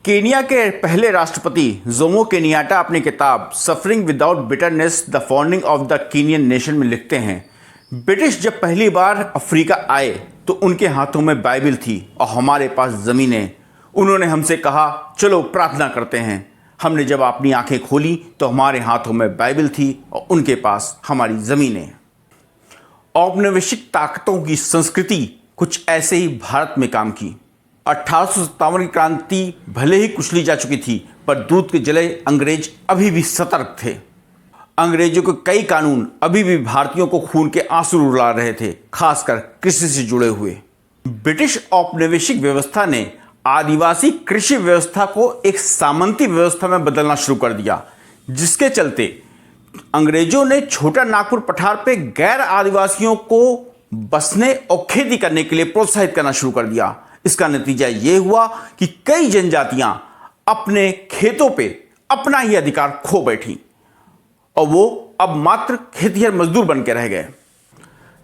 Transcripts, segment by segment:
Kenya के पहले राष्ट्रपति जोमो केनियाटा अपनी किताब suffering without bitterness the founding of the Kenyon nation में लिखते हैं, ब्रिटिश जब पहली बार अफ्रीका आए तो उनके हाथों में बाइबल थी और हमारे पास ज़मीनें। उन्होंने हमसे कहा, चलो प्रार्थना करते हैं। हमने जब अपनी आंखें खोली तो हमारे हाथों में बाइबल थी और उनके पास हमारी ज़मीनें। औपनिवेशिक ताकतों की संस्कृति कुछ ऐसे ही भारत में काम की। 1857 की क्रांति भले ही कुचली जा चुकी थी, पर दूध के जले अंग्रेज अभी भी सतर्क थे। अंग्रेजों के कई कानून अभी भी भारतीयों को खून के आंसू रुला रहे थे, खासकर कृषि से जुड़े हुए। ब्रिटिश औपनिवेशिक व्यवस्था ने आदिवासी कृषि व्यवस्था को एक सामंती व्यवस्था में बदलना शुरू कर दिया, जिसके चलते अंग्रेजों ने छोटा नागपुर पठार पे गैर आदिवासियों को बसने और खेती करने के लिए प्रोत्साहित करना शुरू कर दिया। इसका नतीजा यह हुआ कि कई जनजातियां अपने खेतों पे अपना ही अधिकार खो बैठी और वो अब मात्र खेतिहर मजदूर बन के रह गए।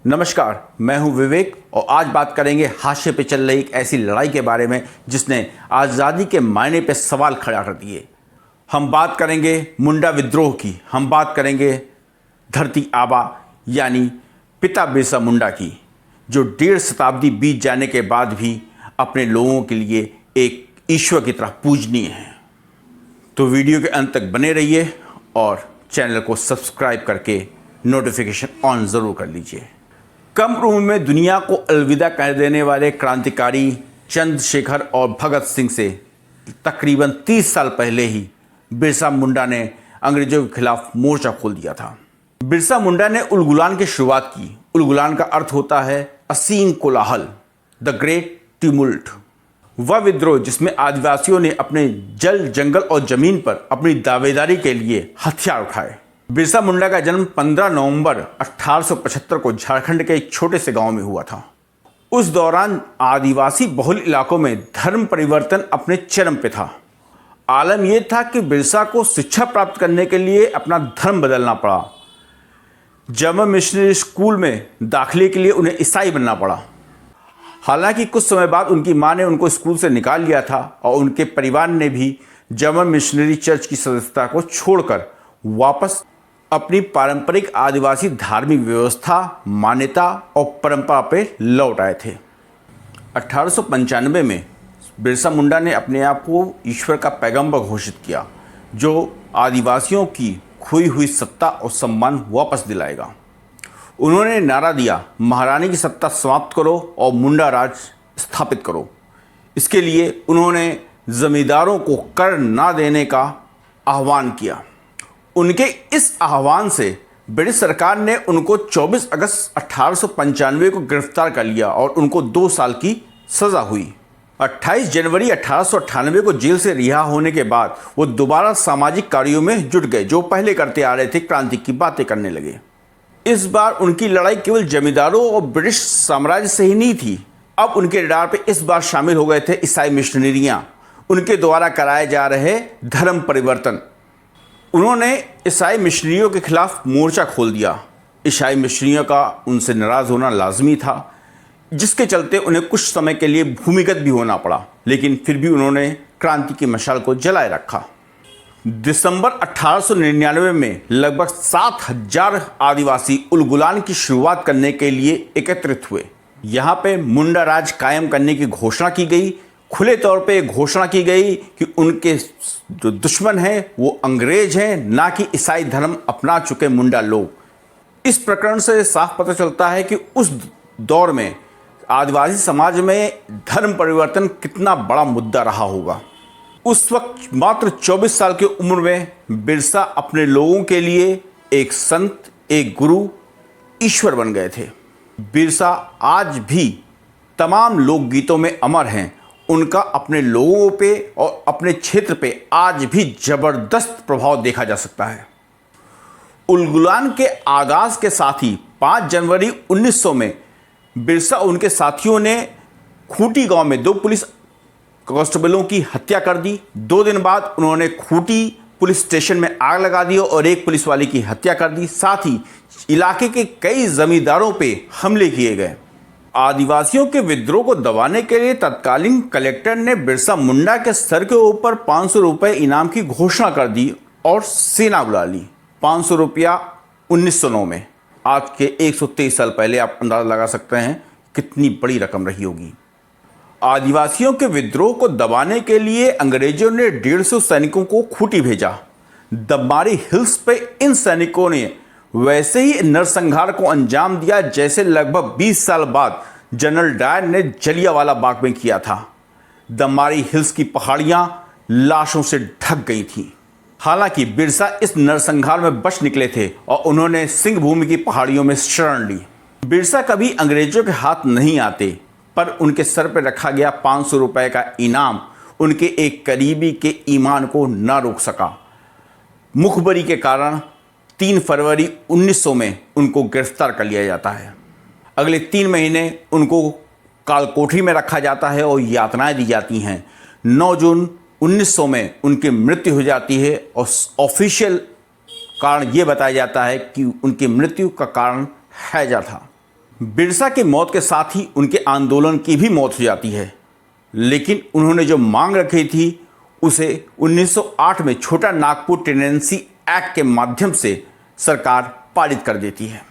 नमस्कार, मैं हूं विवेक और आज बात करेंगे हाशिए पे चल रही एक ऐसी लड़ाई के बारे में जिसने आज़ादी के मायने पे सवाल खड़ा कर दिए। हम बात करेंगे मुंडा विद्रोह की। हम बात करेंगे धरती आबा यानी पिता बिरसा मुंडा की, जो 1.5 शताब्दी बीत जाने के बाद भी अपने लोगों के लिए एक ईश्वर की तरह पूजनीय है। तो वीडियो के अंत तक बने रहिए और चैनल को सब्सक्राइब करके नोटिफिकेशन ऑन ज़रूर कर लीजिए। कम उम्र में दुनिया को अलविदा कर देने वाले क्रांतिकारी चंद्रशेखर और भगत सिंह से तकरीबन 30 साल पहले ही बिरसा मुंडा ने अंग्रेजों के खिलाफ मोर्चा खोल दिया था। बिरसा मुंडा ने उलगुलान की शुरुआत की। उलगुलान का अर्थ होता है असीम कोलाहल, द ग्रेट ट्यूमुल्ट। वह विद्रोह जिसमें आदिवासियों ने अपने जल, जंगल और जमीन पर अपनी दावेदारी के लिए हथियार उठाए। बिरसा मुंडा का जन्म 15 नवंबर 1875 को झारखंड के एक छोटे से गांव में हुआ था। उस दौरान आदिवासी बहुल इलाकों में धर्म परिवर्तन अपने चरम पे था। आलम यह था कि बिरसा को शिक्षा प्राप्त करने के लिए अपना धर्म बदलना पड़ा। जर्मन मिशनरी स्कूल में दाखिले के लिए उन्हें ईसाई बनना पड़ा। हालांकि कुछ समय बाद उनकी मां ने उनको स्कूल से निकाल लिया था और उनके परिवार ने भी जर्मन मिशनरी चर्च की सदस्यता को छोड़कर वापस अपनी पारंपरिक आदिवासी धार्मिक व्यवस्था, मान्यता और परंपरा पर लौट आए थे। 1895 में बिरसा मुंडा ने अपने आप को ईश्वर का पैगंबर घोषित किया, जो आदिवासियों की खोई हुई सत्ता और सम्मान वापस दिलाएगा। उन्होंने नारा दिया, महारानी की सत्ता समाप्त करो और मुंडा राज स्थापित करो। इसके लिए उन्होंने जमींदारों को कर ना देने का आह्वान किया। उनके इस आह्वान से ब्रिटिश सरकार ने उनको 24 अगस्त 1895 को गिरफ्तार कर लिया और उनको 2 साल की सज़ा हुई। 28 जनवरी 1898 को जेल से रिहा होने के बाद वो दोबारा सामाजिक कार्यों में जुट गए, जो पहले करते आ रहे थे। क्रांति की बातें करने लगे। इस बार उनकी लड़ाई केवल जमींदारों और ब्रिटिश साम्राज्य से ही नहीं थी। अब उनके रडार पे इस बार शामिल हो गए थे ईसाई मिशनरियाँ, उनके द्वारा कराए जा रहे धर्म परिवर्तन। उन्होंने ईसाई मिशनरियों के खिलाफ मोर्चा खोल दिया। ईसाई मिशनरियों का उनसे नाराज़ होना लाजमी था, जिसके चलते उन्हें कुछ समय के लिए भूमिगत भी होना पड़ा, लेकिन फिर भी उन्होंने क्रांति की मशाल को जलाए रखा। दिसंबर 1899 में लगभग 7000 आदिवासी उलगुलान की शुरुआत करने के लिए एकत्रित हुए। यहाँ पे मुंडा राज कायम करने की घोषणा की गई। खुले तौर पे घोषणा की गई कि उनके जो दुश्मन हैं वो अंग्रेज हैं, ना कि ईसाई धर्म अपना चुके मुंडा लोग। इस प्रकरण से साफ पता चलता है कि उस दौर में आदिवासी समाज में धर्म परिवर्तन कितना बड़ा मुद्दा रहा होगा। उस वक्त मात्र 24 साल की उम्र में बिरसा अपने लोगों के लिए एक संत, एक गुरु, ईश्वर बन गए थे। बिरसा आज भी तमाम लोकगीतों में अमर हैं। उनका अपने लोगों पे और अपने क्षेत्र पे आज भी जबरदस्त प्रभाव देखा जा सकता है। उलगुलान के आगाज के साथ ही 5 जनवरी 1900 में बिरसा और उनके साथियों ने खूंटी गांव में 2 पुलिस कांस्टेबलों की हत्या कर दी। 2 दिन बाद उन्होंने खूंटी पुलिस स्टेशन में आग लगा दी और एक पुलिस वाले की हत्या कर दी। साथ ही इलाके के कई जमींदारों पे हमले किए गए। आदिवासियों के विद्रोह को दबाने के लिए तत्कालीन कलेक्टर ने बिरसा मुंडा के सर के ऊपर 500 रुपये इनाम की घोषणा कर दी और सेना बुला ली। 500 रुपया 1909 में, आज के 123 साल पहले आप अंदाजा लगा सकते हैं कितनी बड़ी रकम रही होगी। आदिवासियों के विद्रोह को दबाने के लिए अंग्रेजों ने 150 सैनिकों को खूंटी भेजा। दमारी हिल्स पे इन सैनिकों ने वैसे ही नरसंहार को अंजाम दिया जैसे लगभग 20 साल बाद जनरल डायर ने जलियांवाला बाग में किया था। दमारी हिल्स की पहाड़ियां लाशों से ढक गई थीं। हालांकि बिरसा इस नरसंहार में बच निकले थे और उन्होंने सिंह भूमि की पहाड़ियों में शरण ली। बिरसा कभी अंग्रेजों के हाथ नहीं आते, पर उनके सर पर रखा गया 500 रुपए का इनाम उनके एक करीबी के ईमान को न रोक सका। मुखबरी के कारण 3 फरवरी 1900 में उनको गिरफ्तार कर लिया जाता है। अगले 3 महीने उनको कालकोठरी में रखा जाता है और यातनाएं दी जाती हैं। 9 जून 1900 में उनकी मृत्यु हो जाती है और ऑफिशियल कारण ये बताया जाता है कि उनकी मृत्यु का कारण हैजा था। बिरसा की मौत के साथ ही उनके आंदोलन की भी मौत हो जाती है, लेकिन उन्होंने जो मांग रखी थी उसे 1908 में छोटा नागपुर टेनेंसी एक्ट के माध्यम से सरकार पारित कर देती है।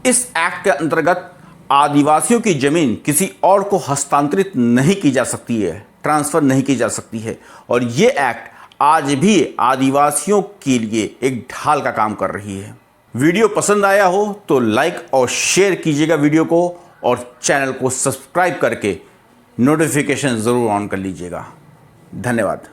इस एक्ट के अंतर्गत आदिवासियों की जमीन किसी और को हस्तांतरित नहीं की जा सकती है, ट्रांसफर नहीं की जा सकती है, और ये एक्ट आज भी आदिवासियों के लिए एक ढाल का काम कर रही है। वीडियो पसंद आया हो तो लाइक और शेयर कीजिएगा वीडियो को, और चैनल को सब्सक्राइब करके नोटिफिकेशन ज़रूर ऑन कर लीजिएगा। धन्यवाद।